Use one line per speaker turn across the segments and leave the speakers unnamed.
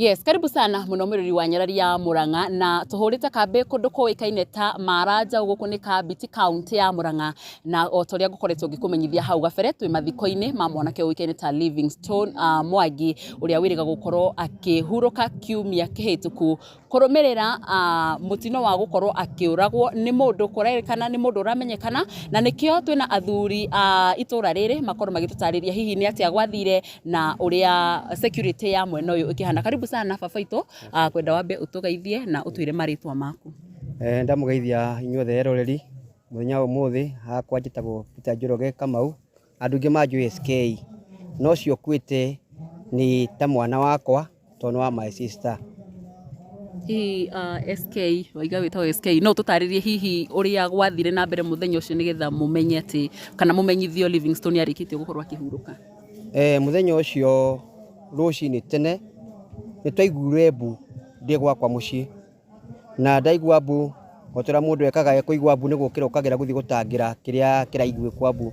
Yes, karibu sana muno mwiriri wa Nyarari ya Murang'a na tuhurite kambi kundu kuikaine ta Maranja guku ni Kabiti county ya Murang'a na otoria gukoretwo ngikumenyithia hau gabere twi mathiko-ini ma mwanake uikaine ta Livingstone Mwangi uria wiriga gukorwo akihuruka kiumia kihituku kurumirira mutino wa gukorwo akiuragwo ni mundu kurerekana ni mundu uramenyekana na nikio twina athuri itura riri makorwo magitutariria hihi ni atia gwathire na uria security ya mwena uyu ikihana. Karibu sana Fafaito, kwenda wambe utugeithie na utwire maritwa maku.
Ndamugeithia inyuothe eroreri muthenya umuthi hakwa njitagwo Peter Njoroge Kamau andu ngi manju SK no cio kwite ni ta mwana wakwa tono wa my sister.
Hihi SK waiga witwa SK no tutaririe hihi uria gwathire na mbere muthenya ucio nigetha mumenye ati kana mumenyithio Livingstone yarikitio gukorwo akihuruka.
Muthenya ucio rucini tene ni twaiguire mbu ndi gwakwa mucii na ndaigua mbu otera mundu ekaga kuigua mbu ni gukira ukagira guthi gutangira kiria kiraiguikwa mbu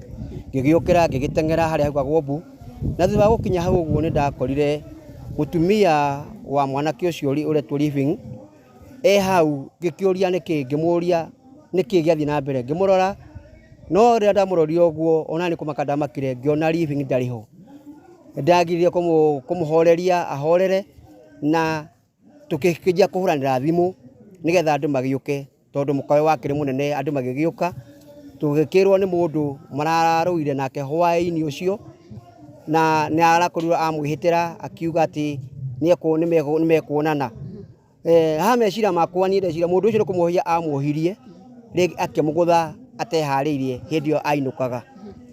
ngigiukira ngigitengera haria haugagwo mbu na thutha gukinya hau uguo ni ndakorire mutumia wa mwanake ucio uretwo Living hau ngikiuria niki ngimuria niki giathi na mbere ngimurora no ria ndamuroria uguo ona ni kumaka ndamakire ngiona Living ndariho ndagirire kumuhoreria ahorere na tukikijia kuhuranira thimu nigetha andu magiuke tondu mukawe wake ri munene andu magigiuka tugikirwo ni mundu mararuire nake hwaini ucio na ni arakorirwo amwihitira akiuga ati nimekuonana ha mecira makwa ni ndecira mundu ucio kumuhia amuhirie rigi akimugutha atehariirie hindi yo ainukaga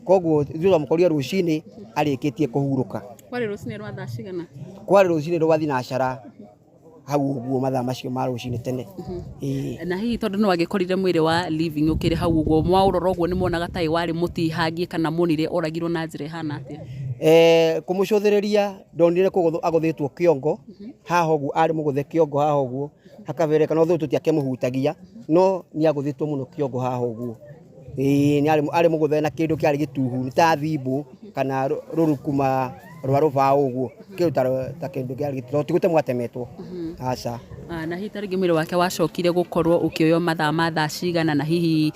koguo thutha mukoria rucini arikitie kuhuruka.
Kwari rucini rwa thaa cigana?
Kwari rucini rwa thinacara hau uguo mathaa macio ma rucini tene.
Na hihi tondu no agikorire mwiri wa Living ukiri hau uguo mwaurora uguo ni monaga tai wari mutihangie kana monire oragirwo na njira hana atia?
Kumucuthiriria ndonire aguthitwo kiongo haha uguo ari muguthe kiongo haha uguo hakavereka no thu tutiakemuhutagia no ni aguthitwo muno kiongo haha uguo ni ari muguthe na kindu kiari gituhu ni ta thimbu kana rurukuma rwa ruvao uguo kindu ta kindu kiari gituhu tigute mwatemetwo aca.
Na hihi taringi mwiri wake wacokire gukorwo ukioyo mathaa ma thaa cigana na hihi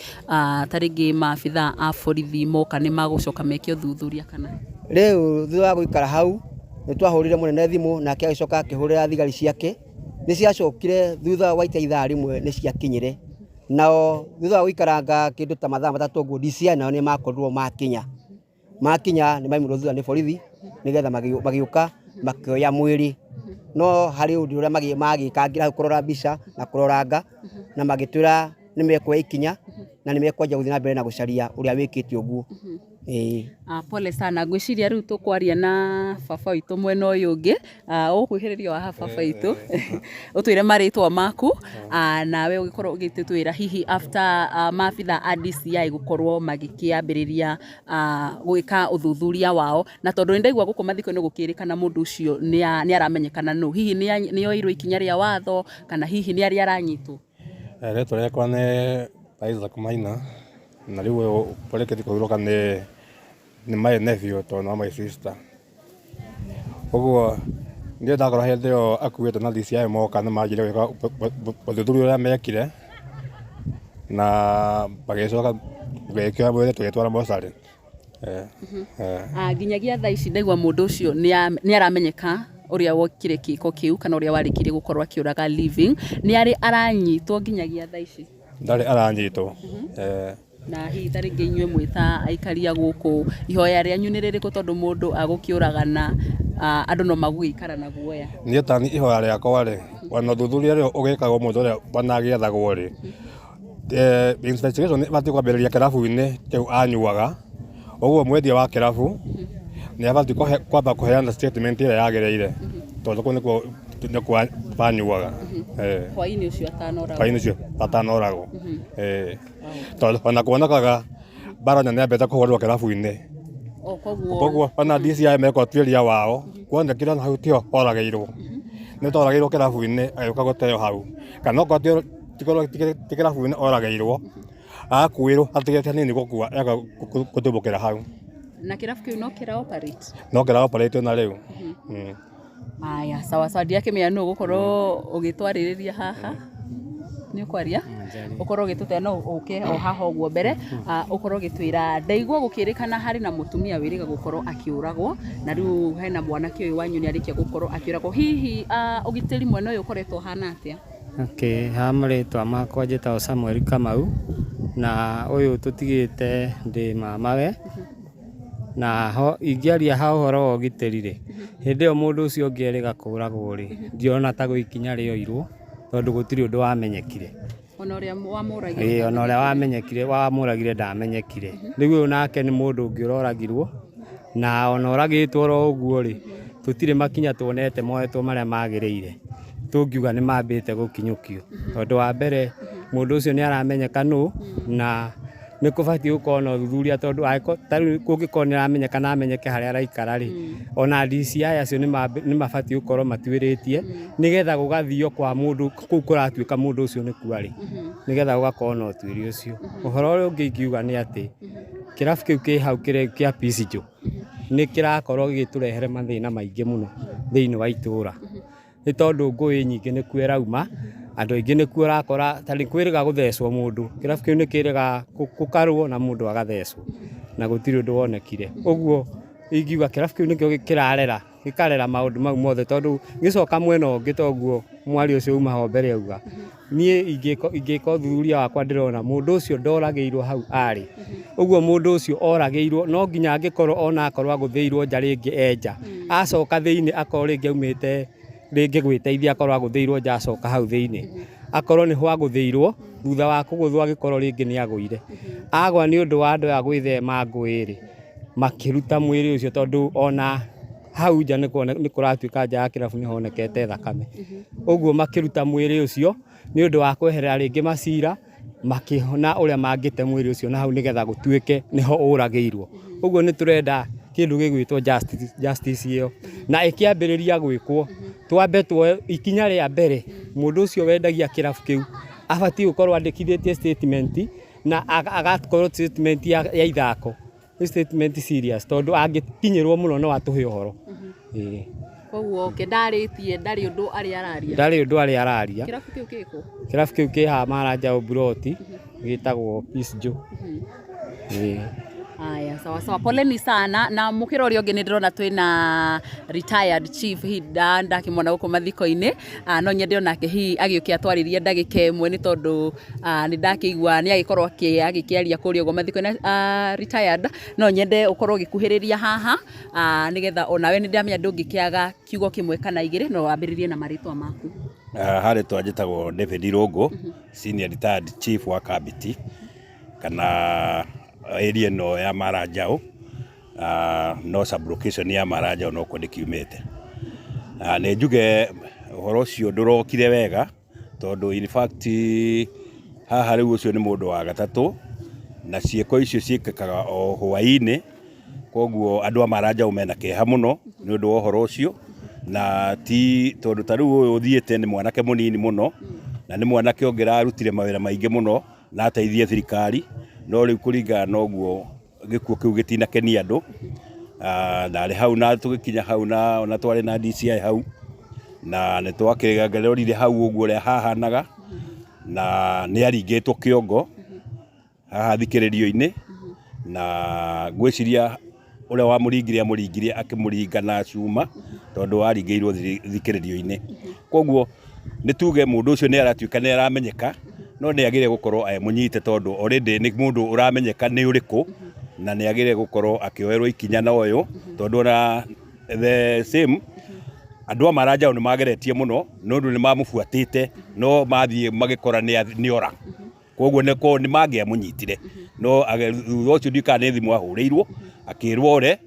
taringi maabitha a borithi moka ni magucoka mekio thuthuria kana
riu thutha wa guikara hau ni twahurire munene thimu nake agicoka akihurira thigari ciake ni ciacokire thutha wa ithaa rimwe ni ciakinyire nao thutha wa guikaranga kindu ta mathaa matatu uguo DCI nao ni makorirwo makinya ni maimirwo thutha ni borithi nigetha magiuka makioya mwiri no hari undu uria magikangira hau kurora mbica na kuroranga na magitwira ni mekwoya ikinya na ni mekwanjia guthii na mbere na gucaria uria wikite uguo.
Pole sana ngwiciria riu tukwaria na baba witu mwena uyu ungi ukwihiriria wa baba witu utwire maritwa maku na we ugikorwo ugititwira hihi after maabitha a DCI gukorwo magikiambiriria gwika uthuthuria wao na tondu ndaigua guku mathiko ni gukirikana mundu ucio ni aramenyekana no hihi ni oirwo ikinya ria watho kana hihi ni ari aranyitwo.
Reto rekwa ni Isaac Maina na riu poleketi kuhuruka ni my nephew to no my sister. Uguo ndio ndakora hindi yo akuite na DCI moka na majire gwika uthuthuria uria mekire na bagicoka gwikio mwire tugitwara mosari.
Nginyagia thaa ici ndaigua mundu ucio ni aramenyeka uria wokire kiko kiu kana uria warikire gukorwo akiuraga Living ni ari aranyitwo nginyagia thaa ici
ndari aranyitwo.
Na hihi taringi inyue mwita aikaria guku ihoya ria nyu ni ririku tondu mundu agukiuragana andu no magwikara na guoya
ni tani ihoya riakwa ri wana thuthuria ri ugikagwo mundu ria banagiethagwo ri investigation bati kwambiriria kirabu-ini kiu anyuaga uguo mwendia wa kirabu ni abati kwamba kuheana statement ira yagereire tondu ko niko banyuaga
hwaini ucio
atanoragwo tondu ona kuonekaga baranya ni ambete kuhurwo kirabu-ini koguo ona DCI meko twiria wao kuona kira na hau tio orageirwo ni torageirwo kirabu-ini ayoka guteo hau kana ko tikoro kirabu-ini orageirwo akuirwo atigete nini gukua ega kutubukira hau
na kirabu kiu no kira operate
na riu
Aya sawa sawa ndiakimenya no gukorwo ugitwaririria haha ni ukwaria ukorwo gitute no uke o haha ogwo mbere ukorwo gitwira ndaigwa gukirikana hari na mutumia wiriga gukorwo akiuragwo na riu hena mwanake uyu wanyu ni arikia gukorwo akiuragwo hihi ugitiri mwena uyu ukoretwo hana atia
Okay hamretwa makwa njitagwo Samuel Kamau na uyu tutigite ndi mamawe na ho ingiaria ha uhoro wa ugitiri hindi yo mundu ucio ngierega kuragwo ri ndiona ta guikinya rio irwo tondu gutiri undu wamenyekire
ona uria wamuragire
ona uria wamenyekire wamuragire ndamenyekire riu nake ni mundu ungi uroragirwo na ona uragitwo ro uguo ri tutire makinya tuonete moetwo maria magirire tungiuga ni mambite gukinyukio tondu wa mbere mundu ucio ni aramenyeka nu na ni kubati ukona thuthuria tondu tari kungikona aramenyeka na amenyeke haria araikara ri ona DCI acio ni mabati ukorwo matuiritie nigetha gugathio kwa mundu kuu kuratuika mundu ucio ni kuari nigetha ugakona utuiri ucio uhoro uri ungiuga ni ati kirafu kiu ki hau kia Pisijo ni kirakorwo gigiturehere mathina maingi muno thiini wa itura ni tondu ngui nyingi ni kuo rauma andu aingi ni kuo rakora tari kwiriga guthecwo mundu kirafu kiu ni kiriga gukarwo na mundu agathecwo na gutiri undu wonekire uguo ingiuga kirafu kiu nikio gikarera maundu mau mothe tondu gicoka mwena ungi toguo mwari ucio uma ho mbere auga nie ingiko thuthuria wakwa ndirona mundu ucio ndoragiirwo hau ari uguo mundu ucio oragiirwo no nginya angikorwo ona akorwo aguthiirwo nja ringi enja acoka thiini akorwo ringi aumite ringi gwiteithia akorwo aguthiirwo nja acoka hau thiini akorwo ni ho aguthiirwo thutha wa kuguthwa agikorwo ringi ni agwire agwa ni undu wa andu a gwithema ngwiri makiruta mwiri ucio tondu ona hau nja ni kuratuika nja ya kirafu ni honekete thakame uguo makiruta mwiri ucio ni undu wa kweherera ringi macira makihona uria mangite mwiri ucio na hau nigetha gutuike niho uragiirwo uguo ni turenda kindu gigwitwo justice iyo na ikiambiriria gwikwo twambe ikinya ria mbere mundu ucio wendagia kirafu kiu abati ukorwo andikithitie statement na agakorwo statement ya ithako statement serious tondu angikinyirwo muno no atuhe uhoro
koguo kendaritie ndari undu ari araria
kirafu kiu ki ha Maranja Obroti gitagwo Pisijo
Aya sawa sawa poleni sana na mukiro uri ungi ndirona twina retired chief Hinda ndakimona guko mathiko-ini no nyende onake hi agiukia twaririe ndagika imwe ni tondu ni ndakigwa ni agikorwo agikiaria kuri ugo mathiko-ini retired no nyende ukorwo gikuhiriria haha nigetha onawe ni ndamenya ndungikiaga kiugo kimwe kana igiri no wambiririe na maritwa maku
hari twajitagwo David Irongo senior retired chief wa Kabiti kana area no ya Marajao no sublocation ya Marajao no kodi kiumete ne njuge uhoro cio ndurokire wega tondu in fact haha riu ucio ni mundu wa gatatu na cieko icio ciikakaga o hwaini koguo andu a Marajao mena keha muno ni undu wa uhoro ucio na ti tondu taru uyu uthiete ni mwanake munini muno na ni mwanake ongirarutire mawira maingi muno na ateithie thirikari no riu kuringa noguo gikuo kiu gitina kenia andu ndari hau na tugikinya hau na ona twari na DCI hau na ni twakirorire hau uguo ria hahanaga na ni aringitwo kiongo haha thikiririo-ini na gwiciria uria wa muringire akimuringa na cuma tondu aringiirwo thikiririo-ini koguo ni tuge mundu ucio ni aratuika ni aramenyeka no ni agire gukorwo munyite tondu already ni mundu uramenyeka ni uriku na ni agire gukorwo akioerwo ikinya na uyu tondu na the same andu a Marajao ni mageretie muno nondu ni mamufuatite no mathie magikora ni ora koguo ni magia munyitire no thutha ucio ndikana ni thimu ahurirwo akirwo ore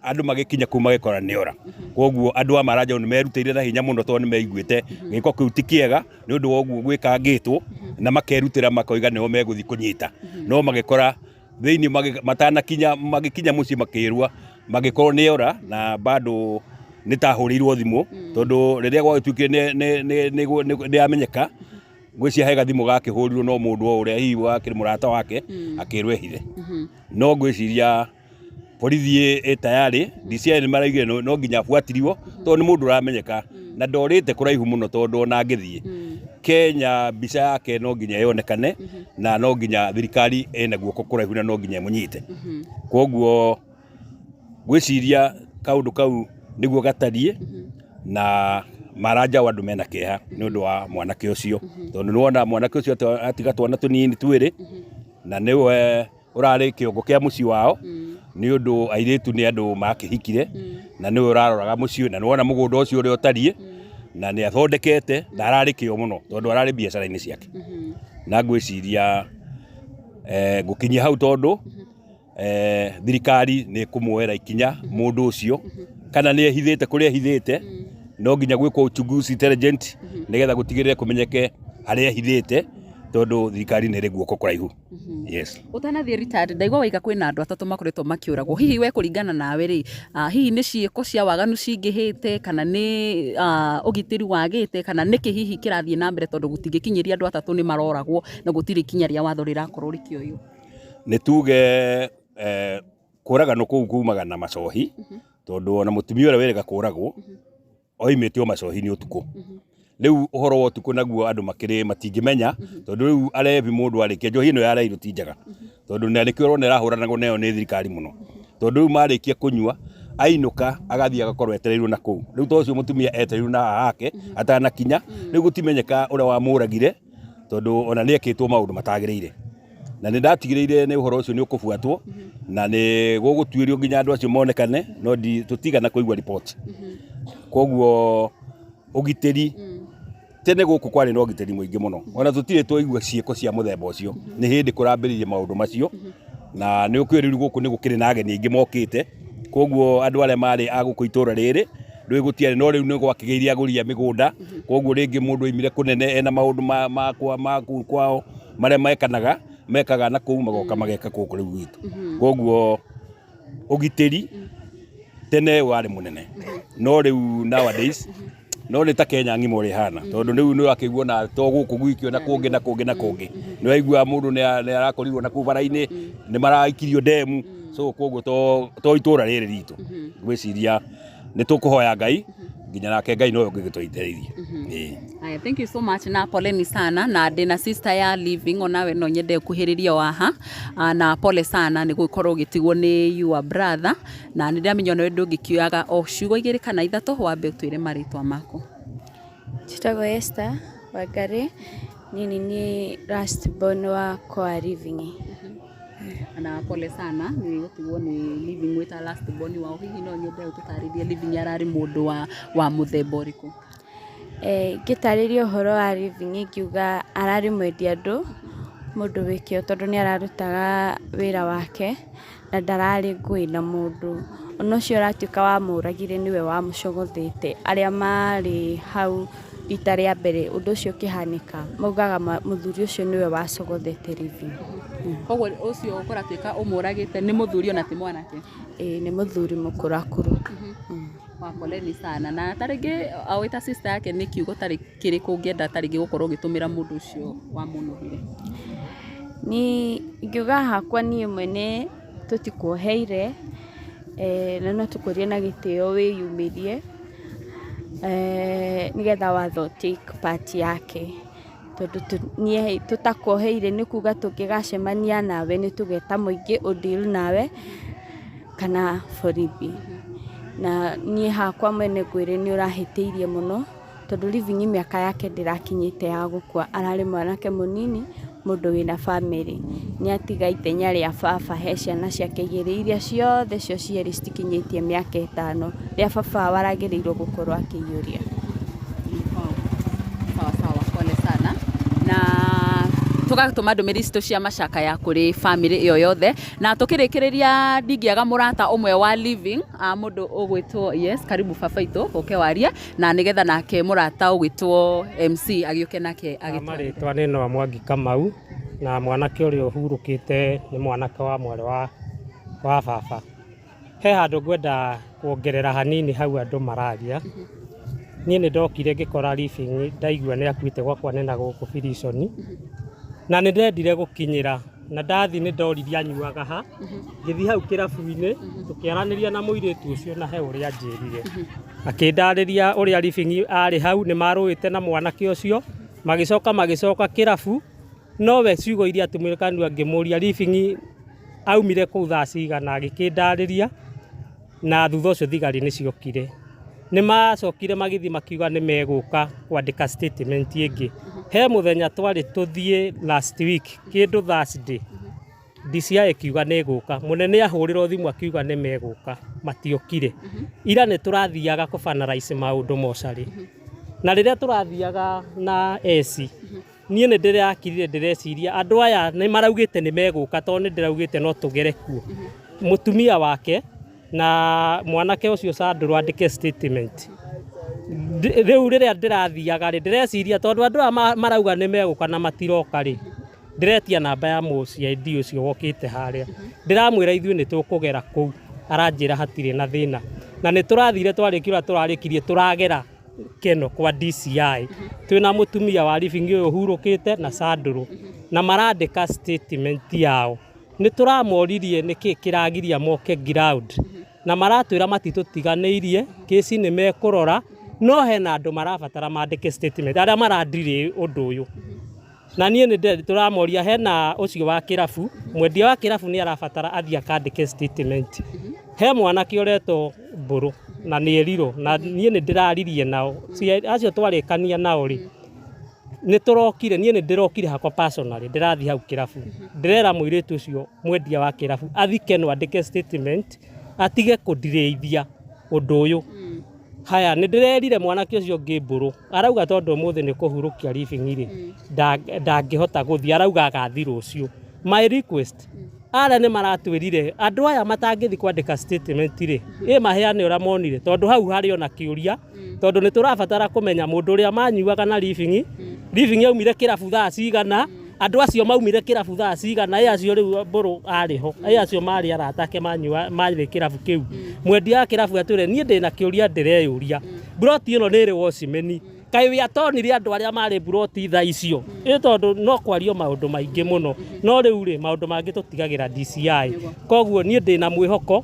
andu magikinya ku magikora ni ora koguo andu a Marajao ni merutire na hinya muno tondu ni meiguite giko kiu ti kiega ni undu wa uguo gwikangitwo na makerutira makoiga niho meguthi kunyita no magikora thiini matanakinya magikinya muci makirwa magikorwo ni ora na bado nitahurirwo thimu tondu riria gwatuikire ni amenyeka ngwiciria hega thimu gakihurirwo no mundu uria hihi wakiri murata wake akirwehire no ngwiciria borithi tayari DCI ni maraigire no nginya buatirio to ni mundu ramenyeka na ndorite kuraihu muno tondu ona ngithie Kenya mbica yake no nginya yonekane na no nginya thirikari ena guoko kuraihu na no nginya munyite koguo gwiciria kaundu kau niguo gatarie na Maranja wandu mena keha ni undu wa mwanake ucio tondu nuona mwanake ucio atiga twana tunini twiri na niwe urari kiongo kia muci wao ni undu airetu ni andu makihikire na niwe uraroraga muci na nuona mugunda ucio uri otarie na ni athondekete ndarari kio muno tondu arari biacara-ini ciake na ngwiciria gukinyia hau tondu thirikari ni kumuoera ikinya mundu ucio kana ni ehithite kuria ehithite no nginya gwikwo uchunguzi intelligent nigetha gutigirire kumenyeke aria ehithite tondu thirikari ni ri guoko kuraihu. Yes.
Utanathie retired ndaigwa waiga kwina andu atatu makoretwo makiuragwo hihi we kuringana nawe ri hihi ni ciiko cia waganu cingihite kana ni ugitiri wagite kana niki hihi kirathie na mbere tondu gutingikinyiria andu atatu ni maroragwo na gutiri kinya ria watho rirakorwo rikioyo
ni tuge kuragano kuu kumaga na macohi tondu ona mutumia ura werega kuragwo oimite o macohi ni utuku riu uhoro wa utuku naguo andu makiri matingimenya tondu riu arebi mundu arikia njohi ino yarairu tinjaga tondu ni arikio rona rahuranagwo nayo ni thirikari muno tondu riu marikia kunyua ainuka agathia agakorwo etereirwo na kuu riu tocio mutumia etereirwo na hake atana kinya riu gutimenyeka uria wa muragire tondu ona ni ekitwo maundu matagirire na ni ndatigireire ni uhoro ucio ni ukufuatwo na ni gugutuirio nginya andu acio monekane no tutigana kuigwa report koguo ugiteri tene guku kwari no ugiteri muingi muno ona tutire twaigua ciiko cia muthemba ucio ni hindi kurambiririe maundu macio na ni ukwiriru guku ni gukiri na ageni ingi mokite koguo andu aria mari aguku itura riri ndui gutiari no riu ni gwakigeiria aguria migunda koguo ringi mundu imire kunene ena maundu maku kwao maria mekaga na kuu magoka mageka kuku riu gitu koguo ugiteri tene wari munene no riu nowadays no ni ta Kenya ngimo ri hana tondu riu ni akigwo na to guku gwikio na kungi ni waigua mundu ni arakorirwo na kubara-ini ni maraikirio demu so koguo to itura riri ritu gwiciria ni tukuhoya Ngai nginya nake Ngai no ngigitwiteithie.
Thank you so much na poleni sana na ndina sister ya living onawe no nyende kuhiriria waha na pole sana ni gukorwo gitigwo ni your brother na ni ndamenya no ndungikiaga o ciugo igiri kana ithatu wambe twire maritwa mako.
Chitago Esther Wangari nini ni last born wa kwa living.
Na pole sana ni gutigwo ni living with a last born wa hihi no nyende utaririe living yarari mundu wa muthemba uriku. Gitaririo uhoro wa living ngiuga arari mwendia andu mundu wikio tondu ni ararutaga wira wake na ndarari ngui na mundu onocio ratuika wa muragire niwe wa mucogothete aria mari hau rita ria mbere undu ucio kihanika maugaga muthuri ucio niwe wa cogothete living. Koguo ucio ukoratuika umuragite ni muthuri ona ti mwanake?
Ni muthuri mukurakuru.
Poleni sana na taringi awita sister yake ni kiugo tari kiriku ngienda taringi gukorwo gitumira mundu ucio wa munuhire.
Ni ngiuga hakwa ni mwene tutikuoheire na no tukurie na gitio wiyumirie nigetha watho take part yake tondu nie tutakuoheire ni kuga tungigacemania nawe ni tugeta muingi udeal nawe kana foribi na nie hakwa mwene gwire ni urahiteirie muno tondu living miaka yake ndirakinyite ya gukua arari mwanake munini mundu wina family ni atiga itenya ria baba he ciana ciake igiri iria ciothe cio cieri citikinyitie miaka 5 ria baba waragirirwo gukorwo akiyuria.
Sawa pole sana na tugatuma ndumiri citu cia macaka ya kuri family iyo yothe na tukirikiriria ndingiaga murata umwe wa living mundu ugwitwo yes karibu baba itu uke waria na nigetha nake murata ugwitwo MC agiuke nake
agitwa ni no Mwangi Kamau na mwanake uri uhurukite ni mwanake wa mwere wa baba he handu ngwenda kuongerera hanini hau andu mararia nie ni ndokire ngikora living ndaigua ni akuite gwakwa nena guku Filisoni na ni ndendire gukinyira na ndathi nä ndorithia anyuaga ha ngĩthi hau kĩrabu-inĩ tũkĩaranĩria na mũirĩtu ũcio na he ũrĩa anjĩrire akĩndarĩria ũrĩa Living arĩ hau nĩ marũĩte na mwanake ũcio magĩcoka kĩrabu nowe ciugo iria atũmĩkanua ngĩmũria Living aumire kũu thaa cigana agĩkĩndarĩria na thutha ũcio thigari nĩ ciokire nĩ macokire magĩthi makiuga nĩ megũka kwandĩka statement ĩngĩ he mũthenya twarĩ tũthiĩ last week kĩndũ Thursday DCI akiuga nĩ gũka mũnene ahũrĩrwo thimũ akiuga nĩ megũka matiokire ira nĩ tũrathiaga kũbanalize maũndũ mocarĩ na rĩrĩa tũrathiaga na AC niĩ nĩ ndĩrakirire ndĩreciria andũ aya nĩ maraugĩte nĩ megũka tondũ nĩ ndĩraugĩte no tũgere kuo mũtumia wake na mwanake ũcio Sandro andĩke statement rĩu rĩrĩa ndĩrathiaga rĩ ndĩreciria tondũ andũ aya marauga nĩ megũka na matiroka rĩ ndiretia namba ya mũCID ũcio wokĩte harĩa ndĩramwĩra ithuĩ nĩ tũkũgera kũu aranjĩra hatirĩ na thĩna na nĩ tũrathire twarĩkia tũrarĩkirie tũragera keno kwa DCI twĩna mũtumia wa Living ũyũ hurũkĩte na Sandro na marandĩka statement yao nĩ tũramoririe nĩkĩ kĩragiria moke ground na maratwĩra matitũtiganĩirie kesi nĩ mekũrora no hena andũ marabatara mandĩke statement arĩa marandirĩ ũndũ ũyũ na niĩ nĩ tũramoria hena ũcio wa kĩrabu mwendia wa kĩrabu nĩ arabatara athia kandĩke statement he mwanake ũretwo Mbũrũ na nĩ erirwo na niĩ nĩ ndĩraririe nao acio twarĩkania nao rĩ nĩ tũrokire niĩ nĩ ndĩrokire hakwa personally ndĩrathi hau kĩrabu ndĩrera mũirĩtu ũcio mwendia wa kĩrabu athike no andĩke statement atige kũndireithia ũndũ ũyũ haya nĩ ndĩrerire mwanake ũcio ũngĩ Mbũrũ arauga tondũ ũmũthĩ nĩ kũhurũkia Living rĩ ndangĩhota gũthiĩ arauga agathi rũciũ my request arĩa nĩ maratwĩrire andũ aya matangĩthi kwandĩka statement rĩ maheane ũrĩa monire tondũ hau harĩ ona kĩũria tondũ nĩ tũrabatara kũmenya mũndũ ũrĩa manyuaga na Living aumire kĩrabu thaa cigana andũ acio maumire kĩrabu thaa cigana acio rĩu Mbũrũ arĩ ho acio marĩ aratake marĩ kĩrabu kĩu mwendia wa kĩrabu atwĩre niĩ ndĩna kĩũria ndĩreyũria broti ĩno nĩ ĩrĩ wocimeni kaĩ we atonire andũ arĩa marĩ broti thaa icio tondũ no kwario maũndũ maingĩ mũno no rĩu rĩ maũndũ mangĩ tũtigagĩra DCI koguo niĩ ndĩna mwĩhoko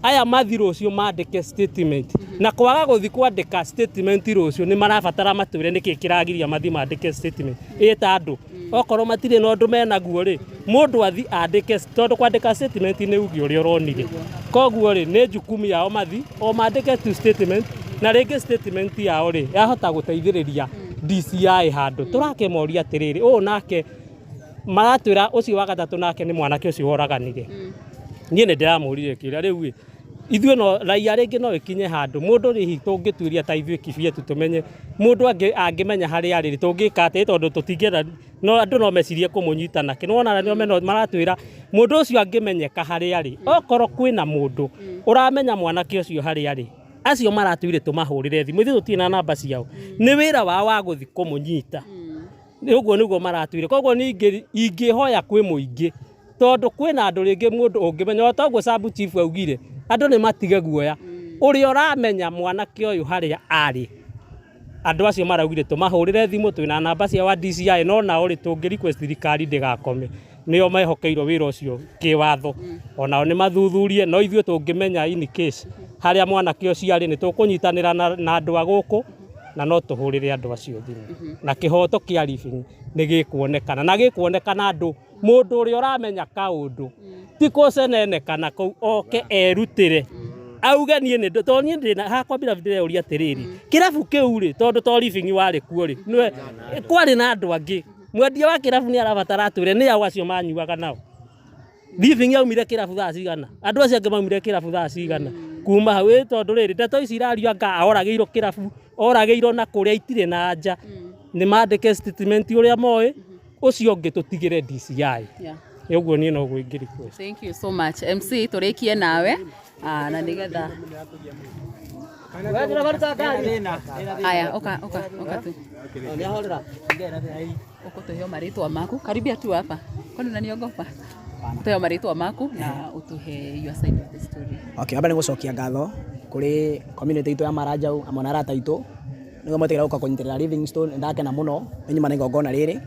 aya mathi rũciũ mandĩke statement na kwaga gũthi kwandĩka statement rũciũ nĩ marabatara matwĩre nĩkĩ kĩragiria mathi mandĩke statement ta andũ okorwo matirĩ na ũndũ menaguo rĩ mũndũ athi andĩke tondũ kwandĩka statement nĩ uge ũrĩa ũronire koguo rĩ nĩ jukumu yao mathi o mandĩke tu statement na rĩngĩ statement yao rĩ yahota gũteithĩrĩria DCI handũ tũrakemoria atĩrĩrĩ ũũ nake maratwĩra ũcio wa gatatũ nake nĩ mwanake ũcio woraganire niĩ nĩ ndĩramũrire kĩrĩa rĩu ithuĩ no raia rĩngĩ no ĩkinye handũ mũndũ rĩhi tũngĩtuĩria ta ithuĩ kibietu tũmenye mũndũ angĩmenya harĩa arĩ tũngĩka atĩ tondũ tũtingĩenda no andũ no mecirie kũmũnyita na kĩnona nĩo maratwĩra mũndũ ũcio angĩmenyeka harĩa arĩ okorwo kwĩna mũndũ ũramenya mwanake ũcio harĩa arĩ acio maratwĩre tũmahũrĩre thimũ ithuĩ tũtirĩ na namba ciao nĩ wĩra wao wa gũthi kũmũnyita ũguo nĩguo maratwĩre koguo ingĩhoya kwĩ mũingĩ tondũ kwĩna andũ rĩngĩ mũndũ ũngĩmenya toguo Sub Chief augire andũ nĩ matige guoya ũrĩa ũramenya mwanake ũyũ harĩa arĩ andũ acio maraugire tũmahũrĩre thimũ twĩna namba cia wa DCI no nao rĩ tũngĩ request thirikari ndĩgakome nĩo mehokeirwo wĩra ũcio kĩwatho onao nĩ mathuthurie no ithuĩ tũngĩmenya in case harĩa mwanake ũcio arĩ nĩ tũkũnyitanĩra na andũ a gũkũ na no tũhũrĩre andũ acio thimũ na kĩhoto kĩa Living nĩ gĩkuonekana na gĩkuonekana andũ mũndũ ũrĩa ũramenya kaũndũ ti kũcenenekana kũu oke erutĩre auge niĩ nĩ tondũ niĩ ndĩna hakwa bila ndĩreuria atĩrĩrĩ kĩrabu kĩu rĩ tondũ to Living warĩ kuo rĩ kwarĩ na andũ angĩ mwendia wa kĩrabu nĩ arabatara atwĩre nĩ ao acio manyuaga nao Living aumire kĩrabu thaa cigana andũ acio angĩ maumire kĩrabu thaa cigana kuma hau tondũ rĩrĩ ndeto ici irario anga oragĩirwo kĩrabu oragĩirwo na kũrĩa itirĩ na anja nĩ mandĩke statement ũrĩa moĩ ũcio ũngĩ tũtigĩre DCI ũguo niĩ no gwĩ request.
Thank you so much MC tũrĩkie nawe na nĩgetha haya oka tu ũkũtũhe marĩtwa maku karibia tu hapa kwani unaniogopa tũhe marĩtwa maku na ũtũhe your side of the story.
Okay, aba nĩ gũcokia ngatho kũrĩ community itũ ya Maranjaũ amwe na arata itũ nĩguo mwetigĩra gũka kũnyitĩrĩra Livingstone ndakena mũno nyuma nĩ ngongona rĩrĩ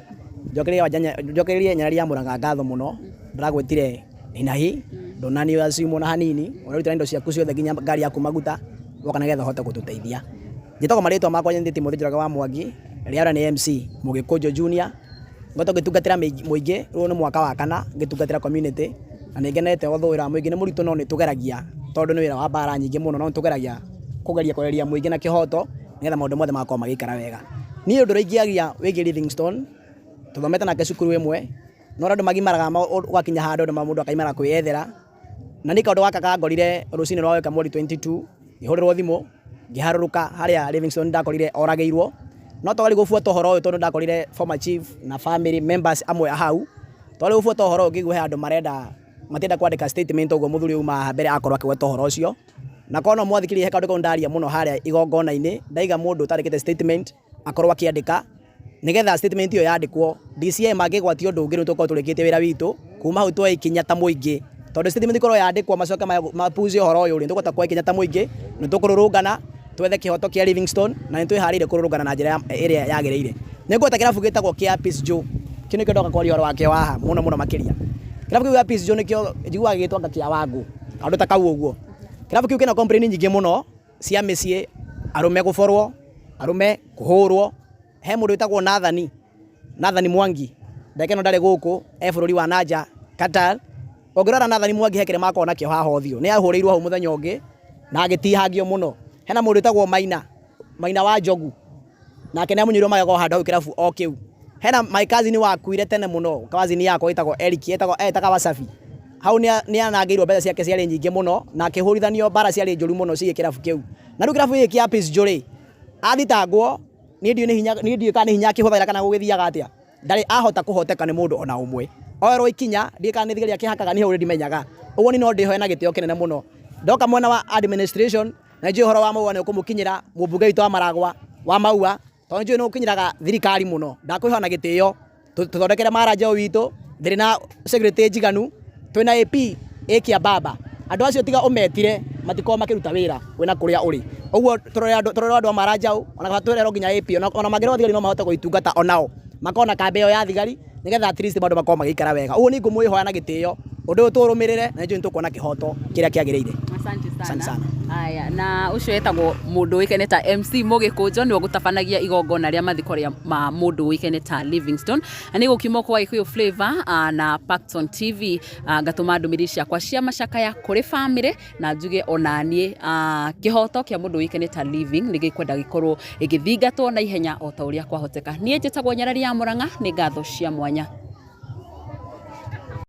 njokererie nyarari ya Mũrang'a ngatho mũno ndagwetire hinahi ndonani asimu na hanini unaruta indo ciaku ciothe nginya ngari yaku maguta woka nagetha hote gututeithia njitagwo maritwa makwa nyendi Timothy Njoroge wa Mwangi riara ni MC Mugikunjo Junior ngoto gitungatira muingi ru ni mwaka wa kana gitungatira community na ningenete othuira muingi ni murito no ni tugeragia tondu ni wira wa bara nyingi muno no tugeragia kugeria kwereria muingi na kihoto nigetha maundu mothe makwa magikara wega ni undu ringiagia wigi Livingstone tuthomete na cukuru imwe no randu magimaraga ugakinya handu mundu akaimara kwiyethera na ni kaundu gaka kangorire rucini rwa weka mweri 22 ihurirwo thimu ngiharuruka haria Livingstone ndakorire orageirwo no twari gubuata horo uyu tondu ndakorire former chief na family members amwe hau twari gubuata horo ngigwe andu marenda matenda kwandika statement ugo muthuri uma mbere akorwo akigweta horo ucio na kono mwathikiri he kaundu ndaria muno haria igongona-ini ndaiga mundu utarikite statement akorwo akiandika nigetha statement iyo yandikwo DCI magigwatio ndungi tuko turikite wira witu kuma hau twa ta muingi tondu statement ikorwo yandikwo macoka mapuzie horo uyu ri tukota kwa ikinya ta muingi ni tukururungana twethe kihoto kia Livingstone na nitwiharire kururungana na njira iria yagireire ningweta kirabu gitagwo kia Peace Joe kino kindoka kwa horo wake waha muno makiria kirabu kia Peace Joe nikio njigua gitwanga kia wangu andu ta kau uguo kirabu kiu kina complain nyingi muno cia micie arume guforwo arume kuhurwo he mundu witagwo Nathani Mwangi ndeke no ndari guku bururi wa nanja Qatar ogirara Nathani Mwangi hekere makona kio haha othio ni ahurirwo hau muthenya ungi na agitihagio muno hena mundu witagwo Maina wa Njogu nake ni amunyirwo magego handu hau kirabu o kiu hena my cousin wakuire tene muno cousin yako itagwo Eric etaka Wasafi hau ni anangeirwo mbeca ciake ciari nyingi muno na akihurithanio bara ciari njuru muno cie kirabu kiu na ru kirabu giki kia Peace Joe athitangwo ni ndio kana hinya kihuthira kana gugithiaga atia ndari ahota kuhoteka ni mundu ona umwe oerwo ikinya ndie kana thigari akihakaga ni already menyaga uguo ni no ndiho na gitio kinene muno ndoka mwena wa administration na njio horo wa Maua ni ukumukinyira mubunge witu wa Maragwa wa Maua tondu njio ni ukinyiraga thirikari muno ndakwiho na gitio tuthondekere Maranja witu ndiri na secretary njiganu twina AP ekia baba andu acio tiga umetire matiko makiruta wira wena kuria uri uguo turore andu Maranja ona kana turero nginya AP ona magero thigari no mahote kuitungata onao makona kambeo ya thigari nigetha at least bandu makoma gikara wega uguo ni ngumwihoya na gitio undu turumirire na njio nitukuona kihoto kiria kiagireire.
Asante sana. Aya na ucio etagwo mundu wikene ta MC Mugikunjo ni gutafanagia igongona ria mathiko ria ma mundu wikene ta Livingstone ani gukimo kwa Gikuyu Flavor na Paxton TV ngatuma ndumiri ciakwa cia macakaya kuri family na njuge onanie kihoto kia mundu wikene ta Living ni gikwenda gikorwo igithingatwo na ihenya o ta uria kwahoteka nie njitagwo Nyarari ya Murang'a ni ngatho cia mwanya.